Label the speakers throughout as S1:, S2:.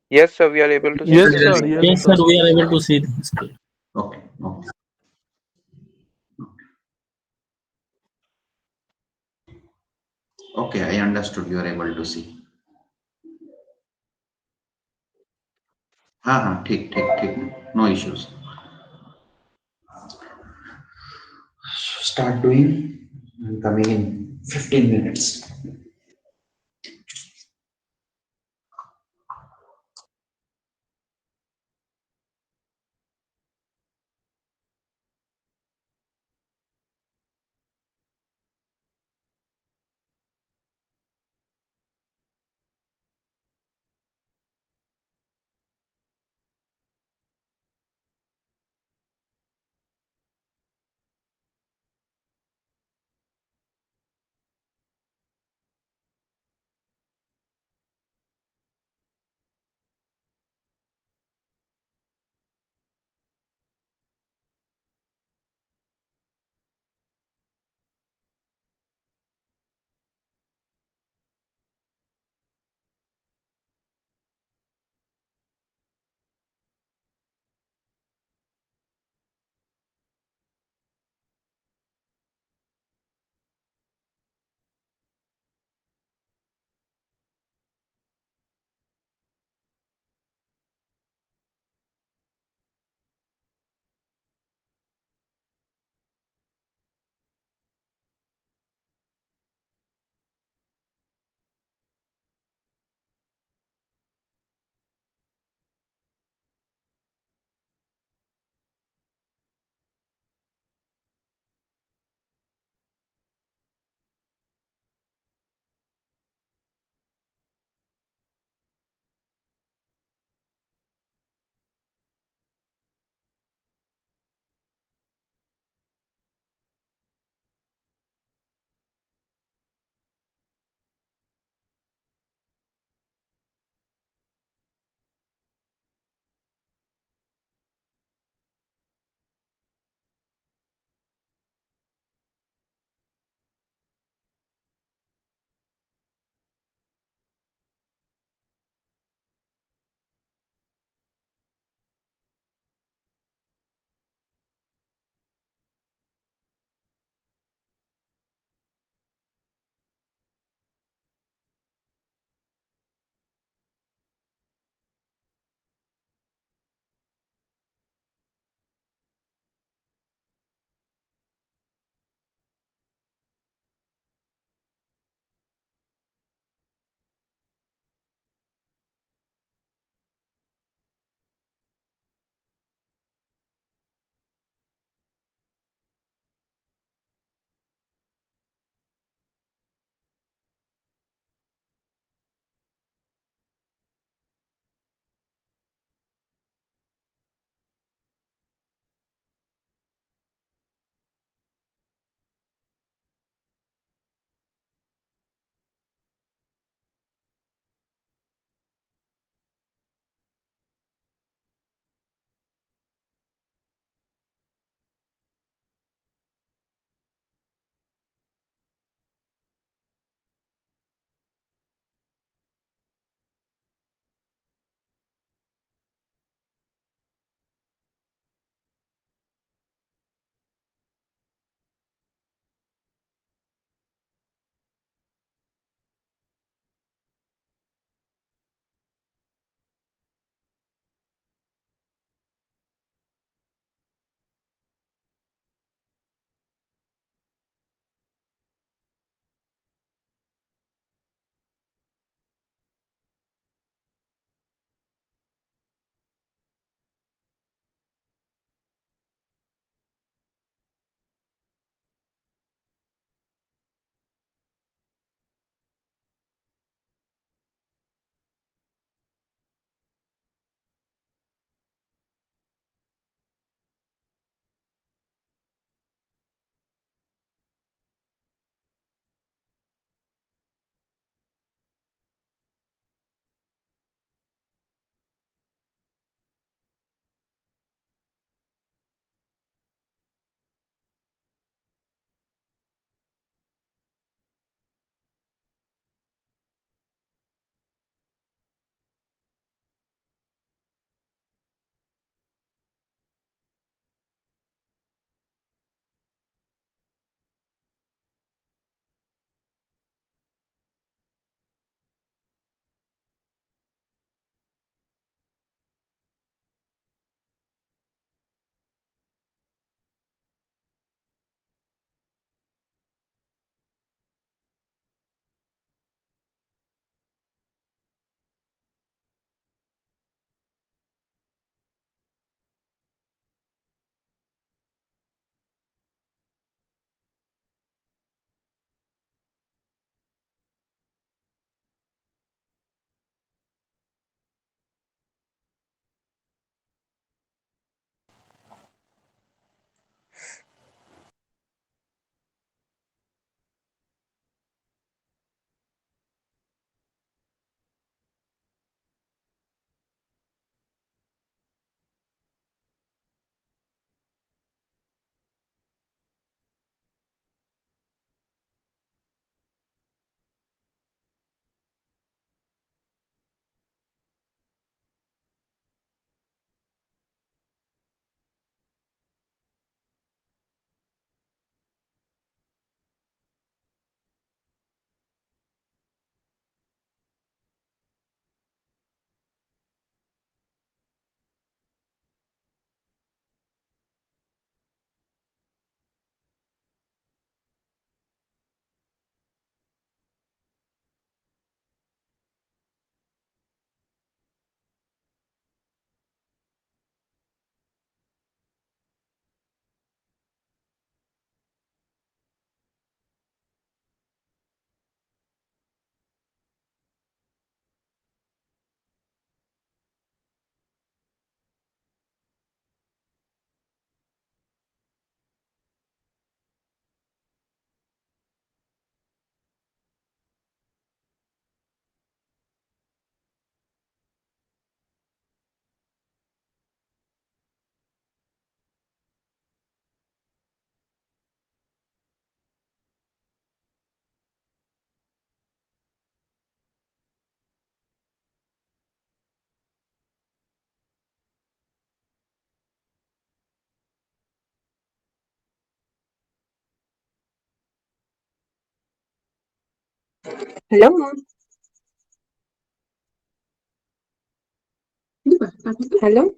S1: Yes, sir, we are able to see
S2: Yes,
S1: the
S2: sir.
S1: screen.
S2: Yes,
S3: Yes,
S2: sir.
S3: sir, we are able to see the screen.
S4: Okay. Okay. Okay. I understood. You are able to see. हाँ हाँ ठीक ठीक ठीक no issues. Start doing. I'm coming in 15 minutes.
S1: Hello? Hello?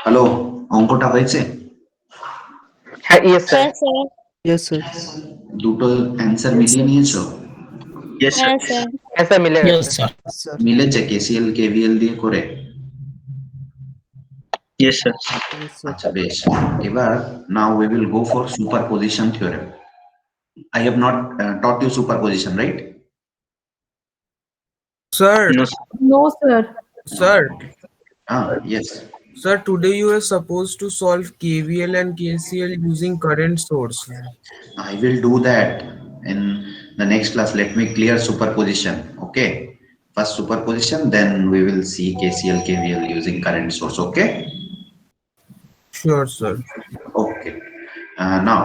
S4: Hello, অঙ্কটা হয়েছে?
S1: হ্যাঁ, yes sir.
S2: হ্যাঁ sir.
S5: Yes, sir.
S4: দুটো অ্যান্সার
S5: Yes,
S4: মিলিয়ে
S5: sir.
S4: নিয়েছো?
S3: Yes, sir.
S2: হ্যাঁ স্যার।
S1: হ্যাঁ স্যার, মিলে
S3: Yes,
S1: গেছে।
S3: sir.
S5: Sir.
S4: মিলেছে কেসিএল কেভিএল দিয়ে করে?
S3: Yes, sir.
S5: Yes, sir.
S4: আচ্ছা বেশ। এবার now we will go for superposition theorem. I have not taught you superposition, right?
S6: Sir,
S3: No, sir.
S7: No, sir.
S6: sir,
S4: Yes.
S6: sir, today you are supposed to solve KVL and KCL using current source.
S4: I will do that in the next class. Let me clear superposition. Okay. First superposition, then we will see KCL, KVL using current source. Okay.
S6: Sure, sir.
S4: Okay. Now,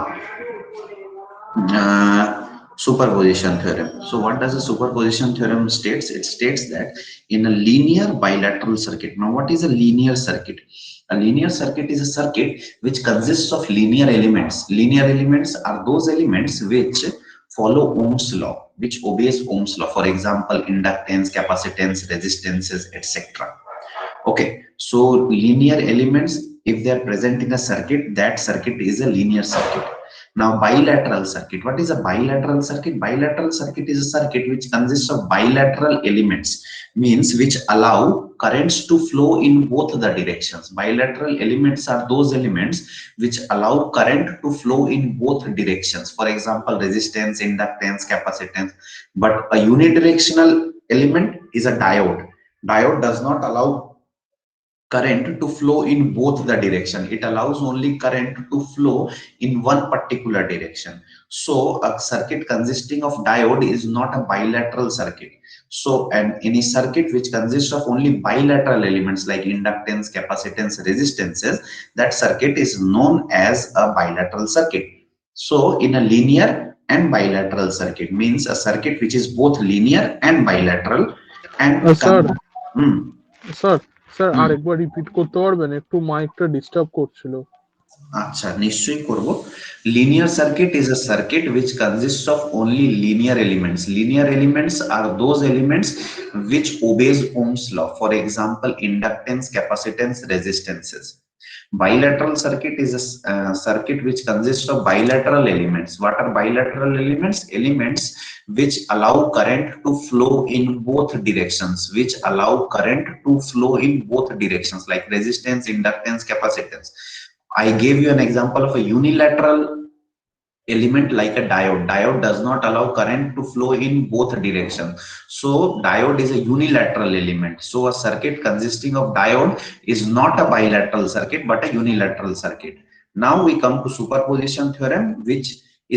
S4: superposition theorem. So what does a superposition theorem states? It states that in a linear bilateral circuit. Now, what is a linear circuit? A linear circuit is a circuit which consists of linear elements. Linear elements are those elements which follow Ohm's law, which obeys Ohm's law. For example, inductance, capacitance, resistances, etc. Okay, so linear elements, if they are present in a circuit, that circuit is a linear circuit. Now, bilateral circuit. What is a bilateral circuit? Bilateral circuit is a circuit which consists of bilateral elements, means which allow currents to flow in both the directions. Bilateral elements are those elements which allow current to flow in both directions. For example, resistance, inductance, capacitance. But a unidirectional element is a diode. Diode does not allow current to flow in both the direction. It allows only current to flow in one particular direction. So a circuit consisting of diode is not a bilateral circuit. So and any circuit which consists of only bilateral elements like inductance, capacitance, resistances, that circuit is known as a bilateral circuit. So in a linear and bilateral circuit, means a circuit which is both linear and bilateral and
S8: sir
S4: Hmm.
S8: Sir sir
S4: hmm,
S8: আরেকবার repeat করতে পারবেন? একটু মাইকটা disturb করছিল।
S4: আচ্ছা নিশ্চয়ই করব। Linear circuit is a circuit which consists of only linear elements. Linear elements are those elements which obeys Ohm's law. For example, inductance, capacitance, resistances. Bilateral circuit is a circuit which consists of bilateral elements. What are bilateral elements? Elements which allow current to flow in both directions, which allow current to flow in both directions, like resistance, inductance, capacitance. I gave you an example of a unilateral element like a diode. Diode does not allow current to flow in both directions. So diode is a unilateral element. So a circuit consisting of diode is not a bilateral circuit but a unilateral circuit. Now we come to superposition theorem, which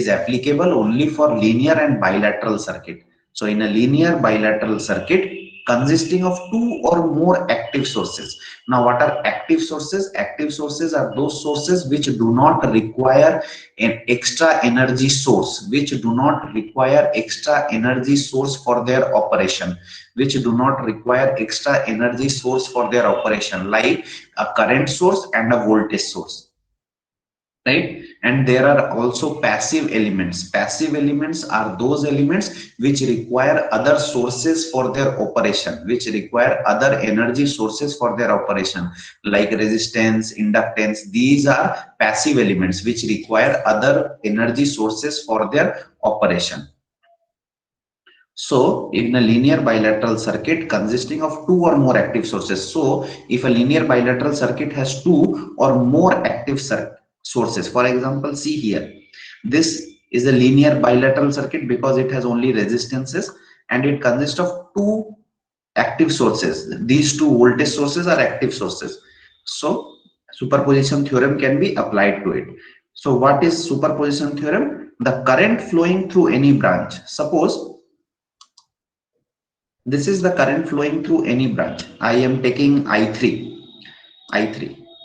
S4: is applicable only for linear and bilateral circuit. So in a linear bilateral circuit consisting of two or more active sources. Now what are active sources? Active sources are those sources which do not require an extra energy source, which do not require extra energy source for their operation, which do not require extra energy source for their operation, like a current source and a voltage source, right? And there are also passive elements. Passive elements are those elements which require other sources for their operation, which require other energy sources for their operation, like resistance, inductance. These are passive elements which require other energy sources for their operation. So in a linear bilateral circuit consisting of two or more active sources. So if a linear bilateral circuit has two or more active sources, for example, see here, this is a linear bilateral circuit because it has only resistances and it consists of two active sources. These two voltage sources are active sources. So superposition theorem can be applied to it. So what is superposition theorem? The current flowing through any branch. Suppose this is the current flowing through any branch. I am taking I3.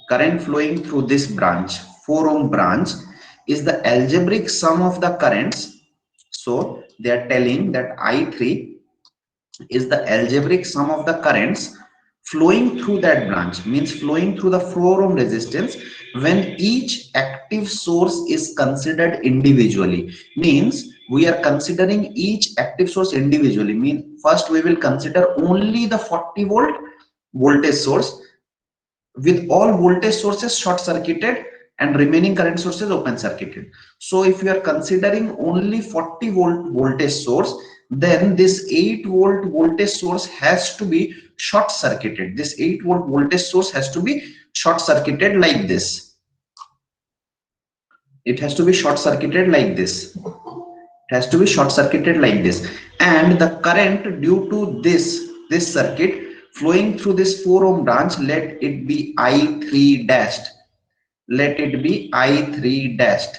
S4: Current flowing through this branch, 4 ohm branch, is the algebraic sum of the currents. So they are telling that I3 is the algebraic sum of the currents flowing through that branch, means flowing through the 4 ohm resistance when each active source is considered individually. Means we are considering each active source individually. Mean first we will consider only the 40 volt voltage source, with all voltage sources short circuited and remaining current sources open circuited. So if you are considering only 40-volt voltage source, then this 8-volt voltage source has to be short circuited. This 8-volt voltage source has to be short circuited like this. It has to be short circuited like this. It has to be short circuited like this, and the current due to this circuit flowing through this 4 ohm branch, let it be I3 dashed. Let it be I3 dashed.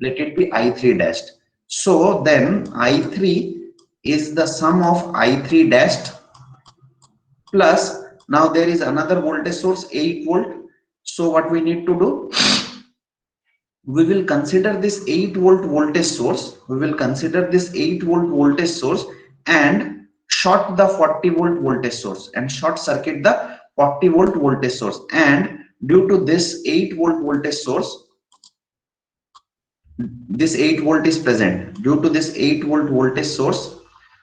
S4: Let it be I3 dashed. So then I3 is the sum of I3 dashed plus, now there is another voltage source 8 volt. So what we need to do, we will consider this 8-volt voltage source. We will consider this 8-volt voltage source and short the 40-volt voltage source and short circuit the 40-volt voltage source. And due to this 8-volt voltage source, this 8 volt is present. Due to this 8-volt voltage source,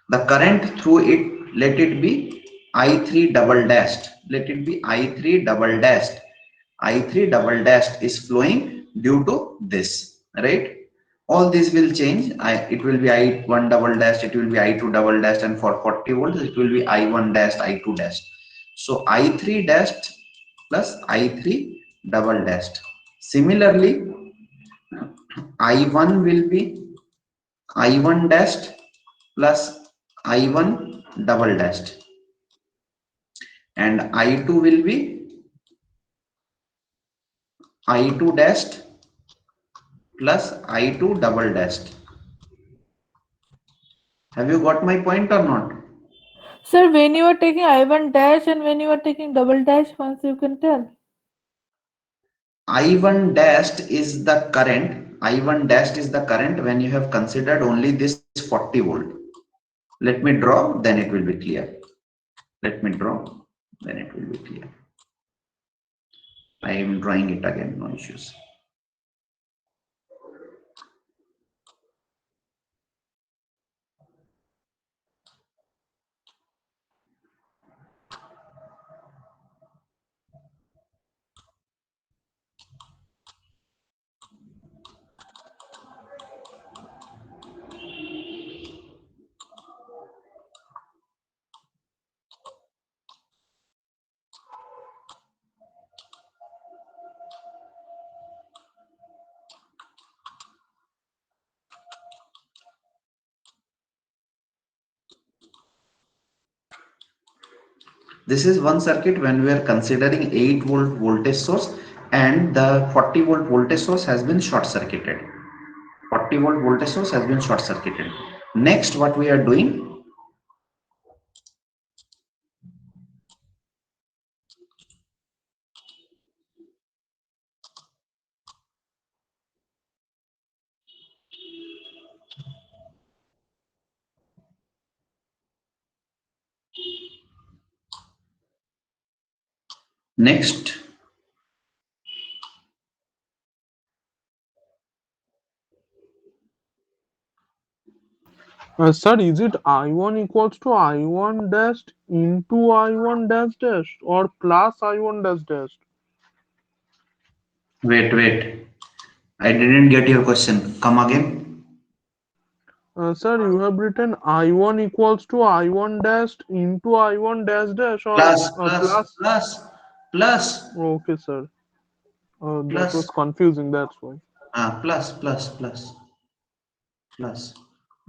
S4: the current through it, let it be I3 double dashed. Let it be I3 double dashed. I3 double dashed is flowing due to this, right? All this will change. It will be I1 double dashed, it will be I2 double dashed, and for 40 volts, it will be I1 dashed, I2 dashed. So I3 dashed plus I3 double dashed. Similarly, I1 will be I1 dashed plus I1 double dashed, and I2 will be I2 dashed plus I2 double dashed. Have you got my point or not?
S2: Sir, when you are taking I1 dash and when you are taking double dash, once you can tell.
S4: I1 dashed is the current. I1 dashed is the current when you have considered only this 40 volt. Let me draw, then it will be clear. Let me draw, then it will be clear. I am drawing it again, no issues. This is one circuit when we are considering 8-volt voltage source and the 40-volt voltage source has been short circuited. 40-volt voltage source has been short circuited. Next, what we are doing, next,
S8: Sir, is it I1 equals to I1 dashed into I1 dash dash or plus I1 dash dash?
S4: wait. I didn't get your question. Come again.
S8: Sir, you have written I1 equals to I1 dashed into I1 dash dash or
S4: Plus, plus,
S8: plus.
S4: plus, plus,
S8: Okay, sir. That
S4: plus,
S8: was confusing. That's why.
S4: plus.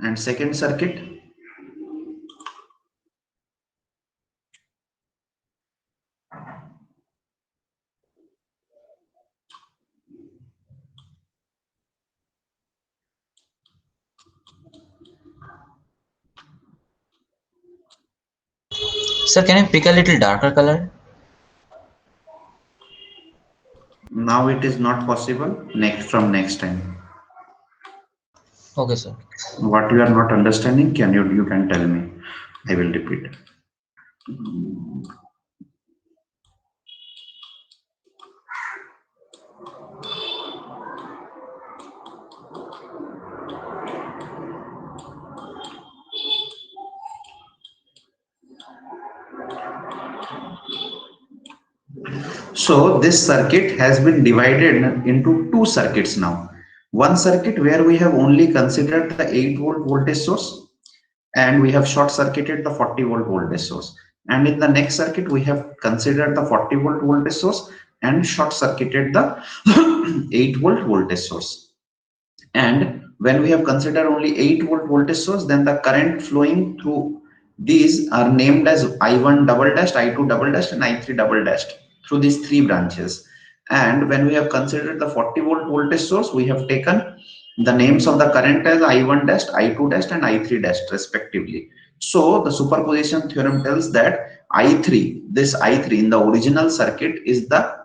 S4: And second circuit,
S3: Sir, can I pick a little darker color?
S4: now it is not possible. Next, from next time.
S3: Okay, sir.
S4: What you are not understanding, you can tell me. I will repeat. So this circuit has been divided into two circuits now. One circuit where we have only considered the 8-volt voltage source, and we have short circuited the 40-volt voltage source. And in the next circuit, we have considered the 40-volt voltage source and short circuited the 8-volt voltage source. And when we have considered only 8-volt voltage source, then the current flowing through these are named as I1 double dash, I2 double dash, and I3 double dash through these three branches. And when we have considered the 40-volt voltage source, we have taken the names of the current as I1 dash, I2 dash, and I3 dash respectively. So the superposition theorem tells that I3, this I3 in the original circuit is the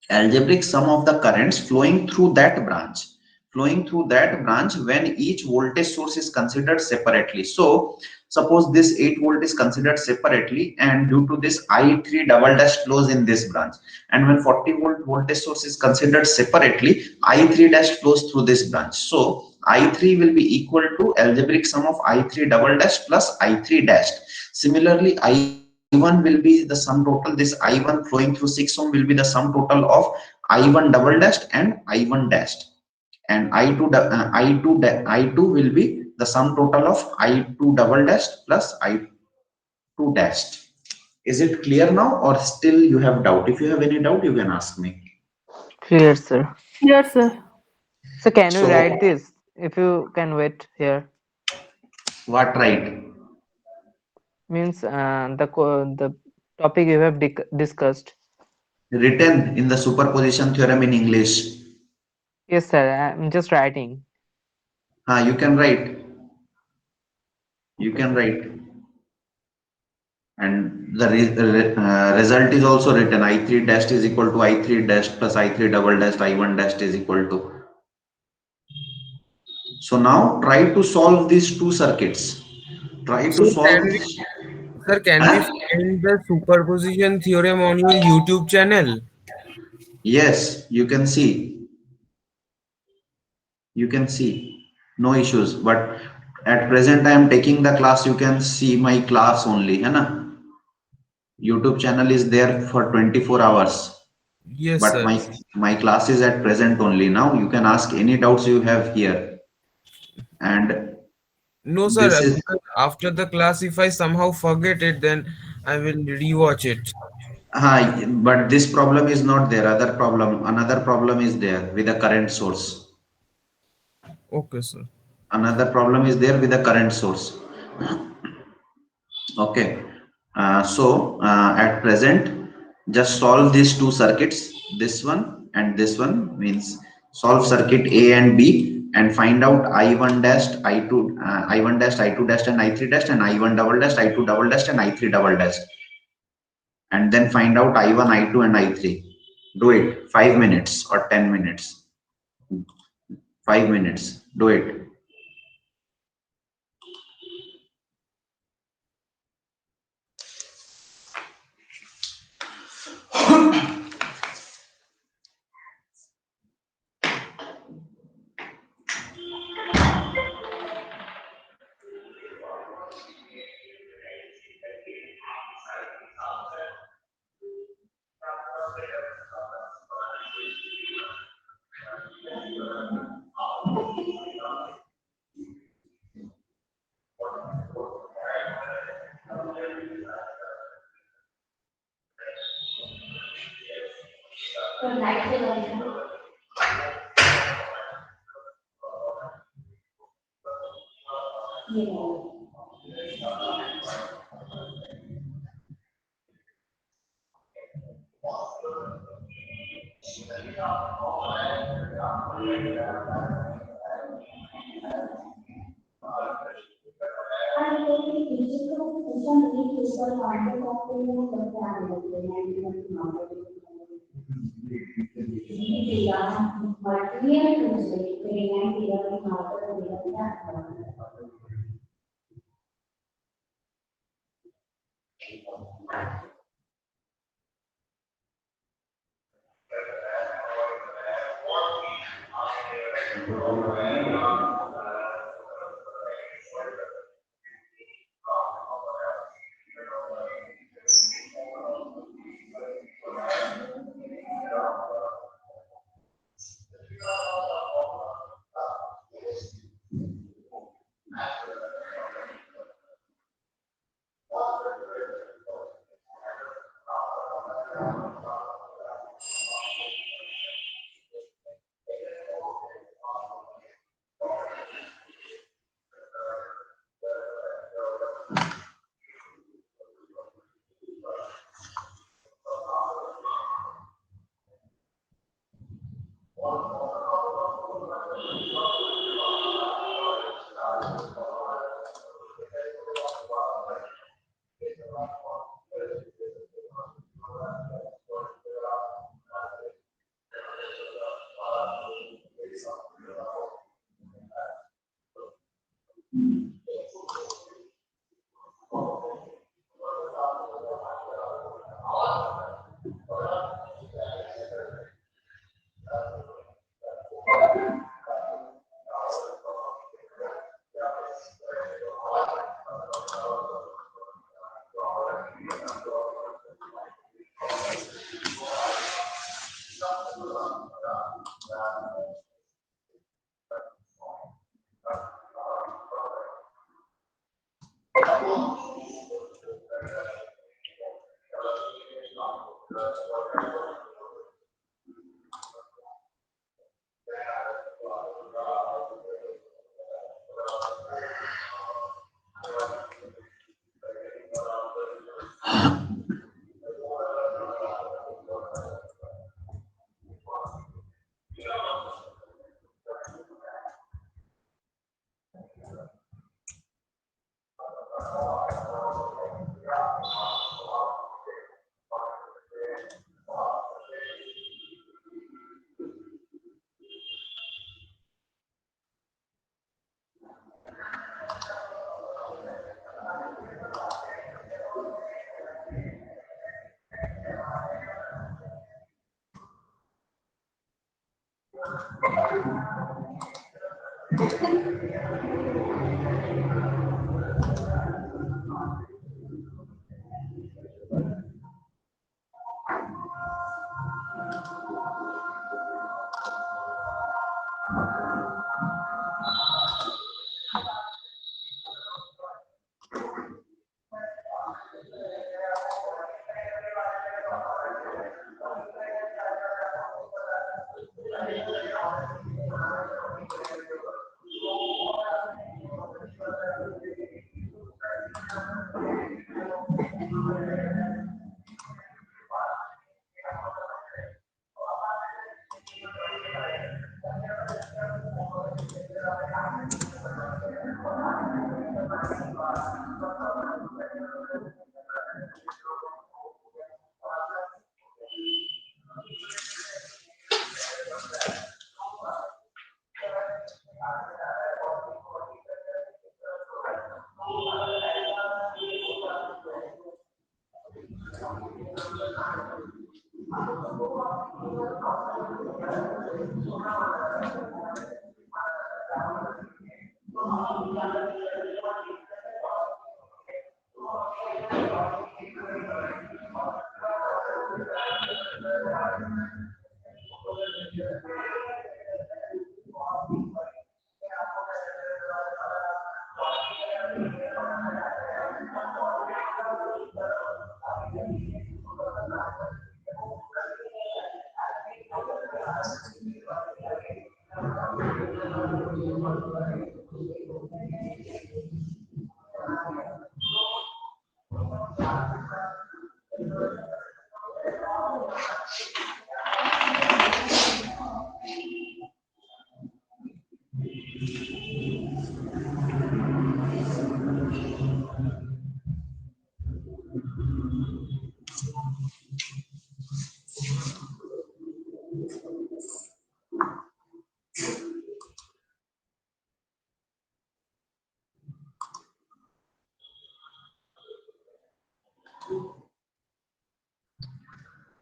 S4: algebraic sum of the currents flowing through that branch when each voltage source is considered separately. So suppose this 8 volt is considered separately, and due to this I3 double dash flows in this branch, and when 40-volt voltage source is considered separately, I3 dash flows through this branch. So I3 will be equal to algebraic sum of I3 double dash plus I3 dash. Similarly, I1 will be the sum total. This I1 flowing through 6 ohm will be the sum total of I1 double dashed and I1 dashed, and I2 will be the sum total of I2 double dashed plus I2 dashed. Is it clear now, or still you have doubt? If you have any doubt, you can ask me.
S1: Clear, sir.
S2: Yes, sir.
S1: So can we
S4: So
S1: write this? If you can wait here,
S4: what, right?
S1: means the topic you have discussed.
S4: Written in the superposition theorem in English.
S1: Yes, sir. I'm just writing.
S4: You can write. You
S1: Okay.
S4: can write. And the result is also written. I3 dash is equal to I3 dash plus I3 double dash I1 dash is equal to. So now try to solve these two circuits. Try
S6: So
S4: to solve.
S6: can we
S4: Huh?
S6: find the superposition theorem on your YouTube channel?
S4: Yes, you can see. You can see. No issues. But at present I am taking the class. You can see my class only. है ना? YouTube channel is there for 24 hours.
S6: Yes,
S4: But
S6: sir.
S4: my class is at present only. Now you can ask any doubts you have here. And
S6: No,
S4: this
S6: sir.
S4: is
S6: Because after the class, if I somehow forget it, then I will rewatch it.
S4: but this problem is not there. Another problem is there with the current source.
S6: Okay, sir.
S4: Another problem is there with the current source. Okay. At present, just solve these two circuits. This one and this one means solve circuit A and B and find out I1 dashed, I2, I1 dashed, I2 dashed, and I3 dashed, and I1 double dashed, I2 double dashed, and I3 double dashed, and then find out I1, I2, and I3. Do it 5 minutes or 10 minutes. 5 minutes. Do it.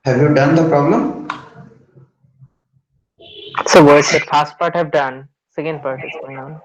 S4: Have you done the problem?
S1: So what that first part have done. Second part is going on.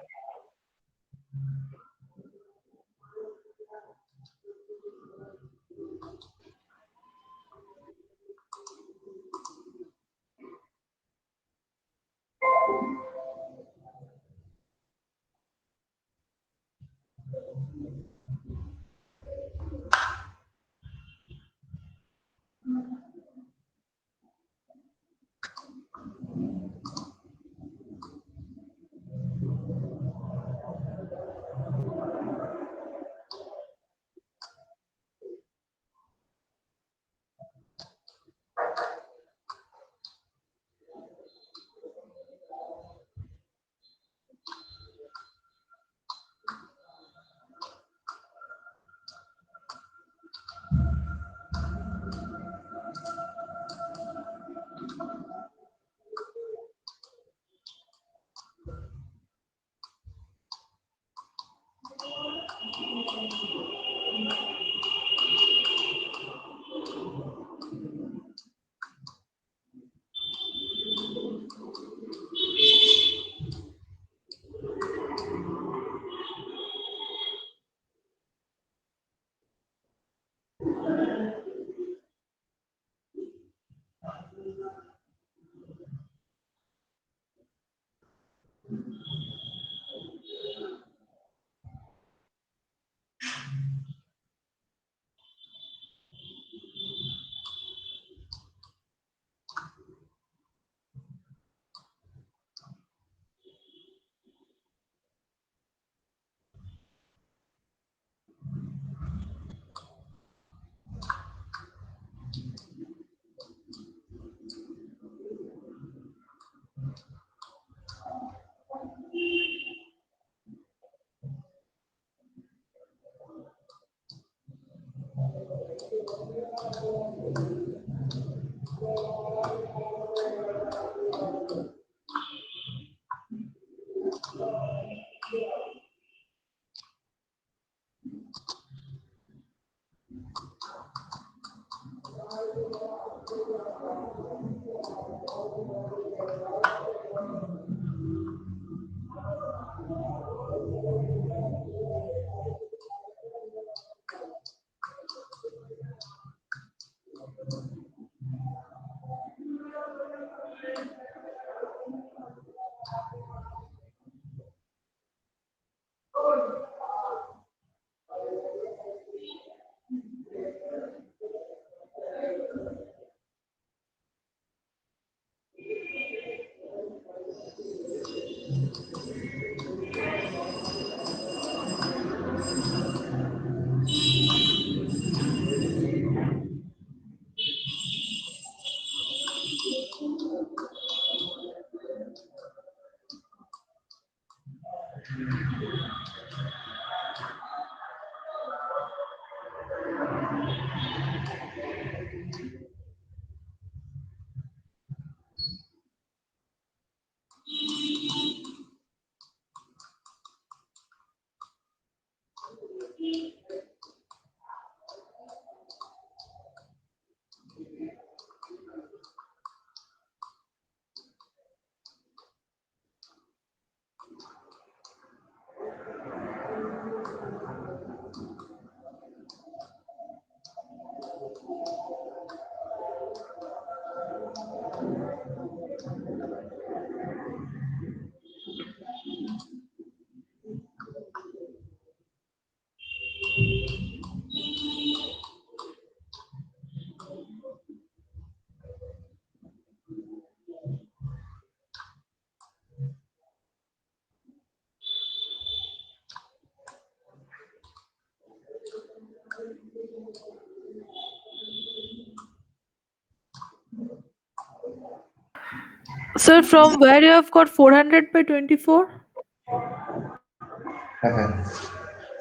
S2: Sir, from where you have got 400 by 24?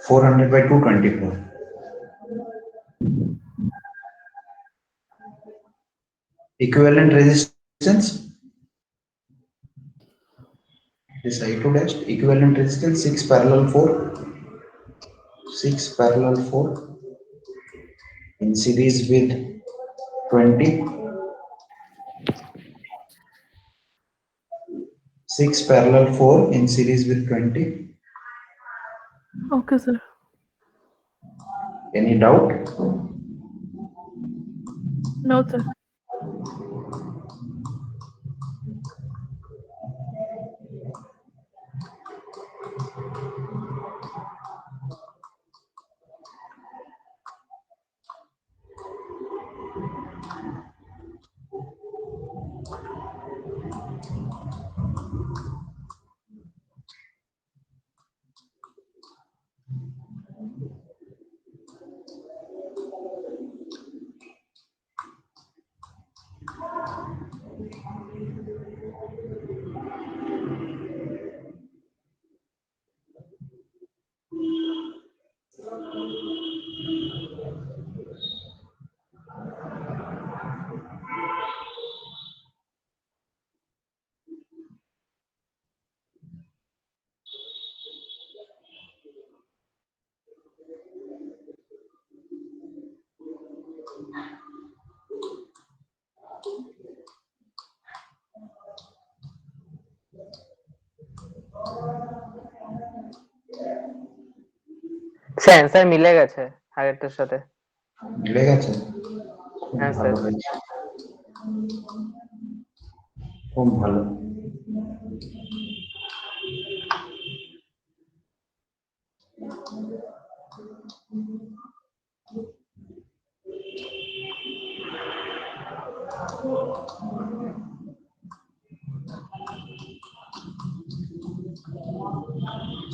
S4: 400 by 224. Equivalent resistance. This I2 dash equivalent resistance 6 parallel 4. 6 parallel 4 in series with 20. 6 parallel 4 in series with 20.
S2: Okay, sir.
S4: Any doubt?
S2: No, sir.
S1: আচ্ছা answer মিলে গেছে আগেরটার সাথে।
S4: মিলে গেছে? খুব
S1: হ্যাঁ
S4: ভালো
S1: স্যার।
S4: হয়েছে, খুব ভালো।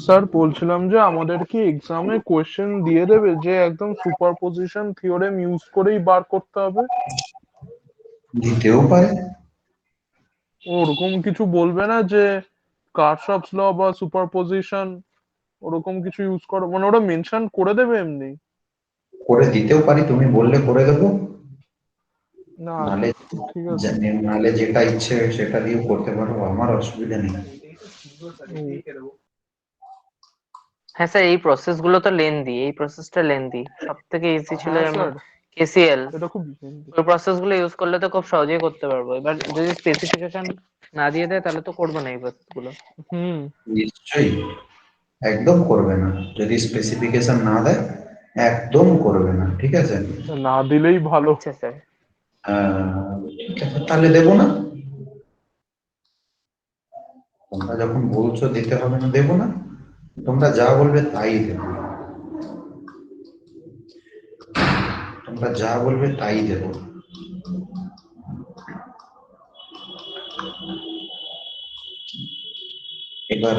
S8: স্যার বলছিলাম যে আমাদের কি এক্সামে কোয়েশ্চেন দিয়ে দেবে যে একদম সুপারপজিশন থিওরেম ইউজ করেই বার করতে হবে?
S4: দিতেও পারে।
S8: ওরকম কিছু বলবে না যে কারশফস ল বা সুপারপজিশন ওরকম কিছু ইউজ করো, মানে ওরা মেনশন করে দেবে এমনি?
S4: করে দিতেও পারি, তুমি বললে করে দেবো।
S8: না
S4: নালে
S8: ঠিক আছে।
S4: নালে যেটা ইচ্ছে সেটা দিয়ে করতে পারো, আমার অসুবিধা নেই।
S1: হ্যাঁ স্যার, এই প্রসেস গুলো তো লেন্দি, এই প্রসেসটা লেন্দি। সব থেকে ইজি ছিল
S8: হ্যাঁ
S1: যেমন
S8: স্যার,
S1: কেসিএল,
S8: এটা খুব easy।
S1: ওই প্রসেস গুলো ইউজ করলে তো খুব সহজেই করতে পারবো। এবার যদি স্পেসিফিকেশন না দিয়ে দেয় তাহলে তো করবো না এই প্রসেস গুলো।
S8: হুম।
S4: নিশ্চয়ই একদম করবে না, যদি স্পেসিফিকেশন না দেয় একদম করবে না, ঠিক আছে?
S8: না দিলেই ভালো।
S1: আচ্ছা স্যার।
S4: ঠিক আছে, তাহলে দেবো না। তোমরা যখন বলছো দিতে হবে না, দেবো না। তোমরা যা বলবে তাই দেবো, তোমরা যা বলবে তাই দেবো। এবার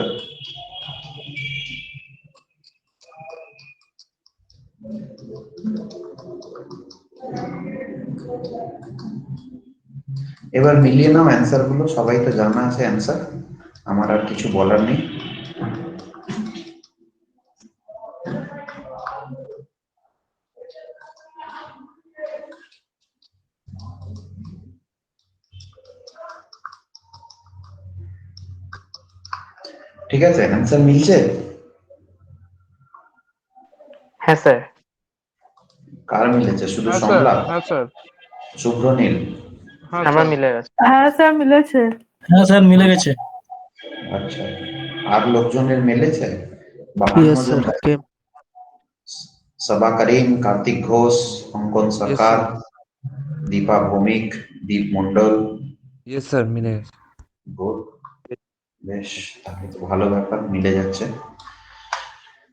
S4: এবার মিলিয়ে নাও অ্যান্সার গুলো, সবাই তো জানা আছে অ্যান্সার, আমার আর কিছু বলার নেই। ঠিক আছে, অ্যান্সার মিলছে?
S1: হ্যাঁ স্যার।
S4: কার মিলেছে? শুধু
S8: হ্যাঁ স্যার,
S4: সংলাপ,
S8: হ্যাঁ স্যার,
S4: শুভ্র নীল?
S8: হ্যাঁ
S1: আমার
S8: স্যার।
S1: মিলে গেছে।
S2: হ্যাঁ স্যার মিলেছে।
S5: হ্যাঁ স্যার মিলে গেছে।
S4: আচ্ছা, আর লোকজনের মিলেছে? 52
S7: Yes,
S4: জন।
S7: sir. Came.
S4: सबा करीम, कार्तिक घोष, অঙ্কন
S7: Yes,
S4: সরকার,
S7: sir.
S4: দীপা ভৌমিক, দীপ মন্ডল।
S7: Yes, sir. মিলে গেছে।
S4: গুড, বেশ, তাহলে তো ভালো ব্যাপার, মিলে যাচ্ছে।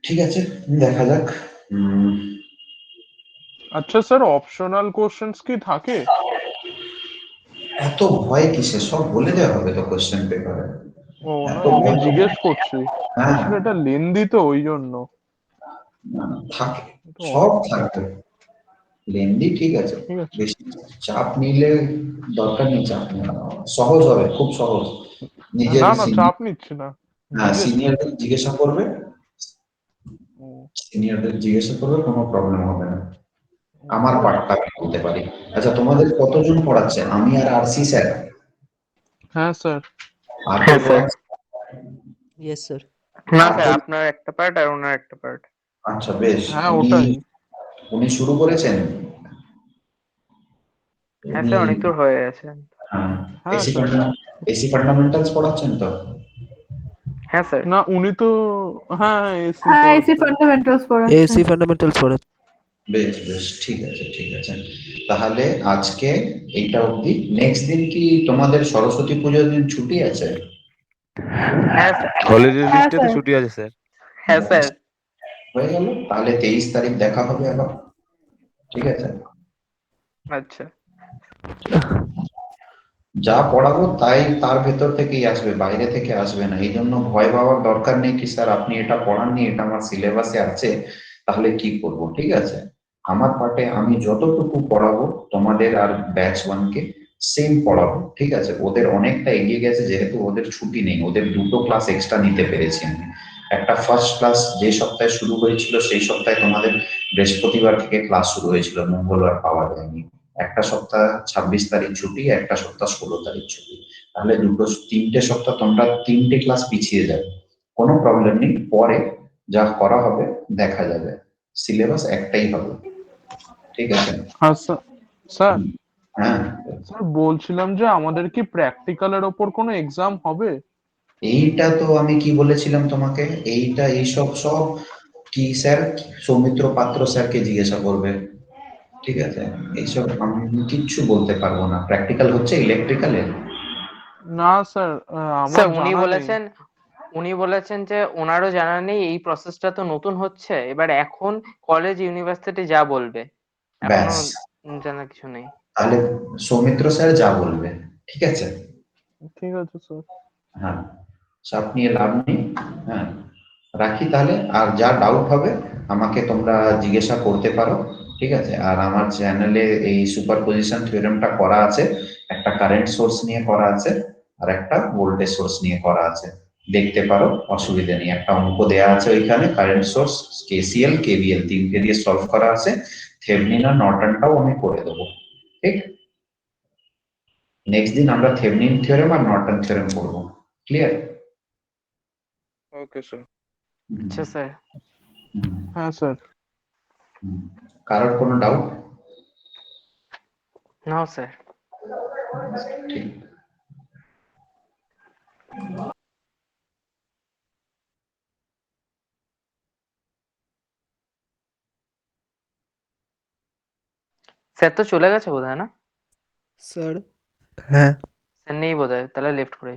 S4: ঠিক আছে, দেখা যাক। উম,
S8: আচ্ছা স্যার, অপশনাল কোশ্চেন্স কি থাকে?
S4: এত ভয় কিসে, সব বলে দেওয়া হবে তো কোশ্চেন পেপারে।
S8: ও না,
S4: এত
S8: এমনি
S4: ভয়
S8: জিজ্ঞেস করছি।
S4: হ্যাঁ,
S8: আসলে এটা লেন্দি তো ওই জন্য।
S4: থাকে,
S8: এটা
S4: সব
S8: অনেক।
S4: থাকবে। লেন্দি ঠিক আছে,
S8: ঠিক আছে।
S4: বেশি চাপ নিলে দরকার নেই, চাপ নেওয়া সহজ হবে, খুব সহজ। নিজের
S8: না না, চাপ নিচ্ছি না, জিজ্ঞেস
S4: সিনিয়রদের
S8: করছি।
S4: জিজ্ঞাসা করবে,
S8: ও,
S4: সিনিয়রদের জিজ্ঞাসা করবে, কোনো প্রবলেম হবে না। আমার
S8: ঠিক আছে।
S4: পার্টটা আমি বলতে পারি। আচ্ছা, তোমাদের কতজন পড়াচ্ছে? আমি আর আরসি স্যার?
S8: হ্যাঁ স্যার।
S4: আর কেউ
S1: হ্যাঁ স্যার।
S4: পড়াচ্ছে?
S7: Yes, sir.
S1: না
S4: আর
S1: স্যার,
S4: কেউ?
S1: আপনার একটা পার্ট আর ওনার একটা পার্ট।
S4: আচ্ছা বেশ,
S8: হ্যাঁ
S4: উনি
S8: ওটাই।
S4: উনি শুরু করেছেন?
S1: হ্যাঁ
S4: উনি
S1: স্যার, অনেক দূর হয়ে গেছে।
S8: হ্যাঁ
S4: এসি
S8: স্যার।
S4: এসি ফান্ডামেন্টালস পড়াচ্ছেন তো?
S1: হ্যাঁ স্যার।
S8: না উনি তো, হ্যাঁ হ্যাঁ এসি
S2: হ্যাঁ এসি
S8: পড়াচ্ছেন।
S2: ফান্ডামেন্টালস পড়াচ্ছেন।
S7: AC fundamentals পড়ে।
S4: বেশ বেশ, ঠিক আছে ঠিক আছে। তাহলে আজকে এইটা অবধি। নেক্সট দিন কি তোমাদের সরস্বতী পুজোর দিন ছুটি আছে?
S1: হ্যাঁ স্যার।
S5: হলিডে
S2: হ্যাঁ
S5: লিস্টে তো
S2: স্যার।
S5: ছুটি আছে স্যার।
S1: হ্যাঁ স্যার।
S4: হয়ে গেল, তাহলে 23 তারিখ দেখা হবে আবার, ঠিক আছে?
S1: আচ্ছা।
S4: যা পড়াবো তাই তার ভেতর থেকেই আসবে, বাইরে থেকে আসবে না। এই জন্য ভয় পাওয়ার দরকার নেই কি স্যার আপনি এটা পড়াননি, এটা আমার সিলেবাসে আছে, তাহলে কি করব, ঠিক আছে? আমার পার্টে আমি যতটুকু পড়াবো তোমাদের আর ব্যাচ ওয়ানকে সেম পড়াবো, ঠিক আছে? ওদের অনেকটা এগিয়ে গেছে, যেহেতু ওদের ছুটি নেই, ওদের দুটো ক্লাস এক্সট্রা নিতে পেরেছি আমি। একটা ফার্স্ট ক্লাস যে সপ্তাহে শুরু হয়েছিল সেই সপ্তাহে তোমাদের বৃহস্পতিবার থেকে ক্লাস শুরু হয়েছিল, মঙ্গলবার পাওয়া যায়নি। একটা সপ্তাহ 26 তারিখ ছুটি, একটা সপ্তাহ 16 তারিখ ছুটি। তাহলে তিনটে সপ্তাহ তোমরা তিনটে ক্লাস পিছিয়ে যাবে, কোনো প্রবলেম নেই, পরে যা করা হবে দেখা যাবে, সিলেবাস একটাই হবে, ঠিক আছে?
S8: হ্যাঁ স্যার। স্যার,
S4: হ্যাঁ,
S8: স্যার বলছিলাম যে আমাদের কি প্র্যাকটিক্যালের ওপর কোনো এক্সাম হবে?
S4: এইটা তো আমি কি বলেছিলাম তোমাকে, এইটা এইসব সব কি স্যার, সৌমিত্র পাত্র স্যারকে জিজ্ঞাসা করবে, ঠিক আছে? এইসব আমি কিচ্ছু বলতে পারবো না। প্র্যাকটিক্যাল হচ্ছে ইলেকট্রিক্যালের।
S8: না স্যার, আমার
S1: স্যার উনি
S8: জানা নেই।
S1: বলেছেন, উনি বলেছেন যে ওনারও জানা নেই, এই প্রসেসটা তো নতুন হচ্ছে, এবার এখন কলেজ ইউনিভার্সিটি যা বলবে, এখনো
S4: ব্যাস,
S1: জানার কিছু নেই।
S4: তাহলে সৌমিত্র স্যার যা বলবে, ঠিক আছে?
S8: ঠিক আছে স্যার।
S4: হ্যাঁ, চাপ নিয়ে লাভ নেই। হ্যাঁ, রাখি তাহলে। আর যা ডাউট হবে আমাকে তোমরা জিজ্ঞাসা করতে পারো, ঠিক আছে? আর আমার চ্যানেলে এই সুপারপজিশন থিওরেমটা করা আছে, একটা কারেন্ট সোর্স নিয়ে করা আছে, আর একটা ভোল্টেজ সোর্স নিয়ে করা আছে, দেখতে পারো, অসুবিধা নেই। একটা অঙ্ক দেয়া আছে ওইখানে, কারেন্ট সোর্স, কেসিএল কেভিএল তিনটে দিয়ে সলভ করা আছে, থেভনিন আর নর্টনটাও আমি করে দেবো, ঠিক? নেক্সট দিন আমরা থেভেনিন থিওরেম আর নর্টন থিওরেম পড়বো। ক্লিয়ার?
S8: Okay sir.
S1: আচ্ছা স্যার।
S8: হ্যাঁ স্যার।
S4: কারোর কোনো ডাউট?
S1: নাও স্যার।
S4: ঠিক।
S1: স্যার তো চলে গেছে বোধহয়, না?
S7: স্যার হ্যাঁ
S1: স্যার নেই বোধহয়, তাহলে লেফট করে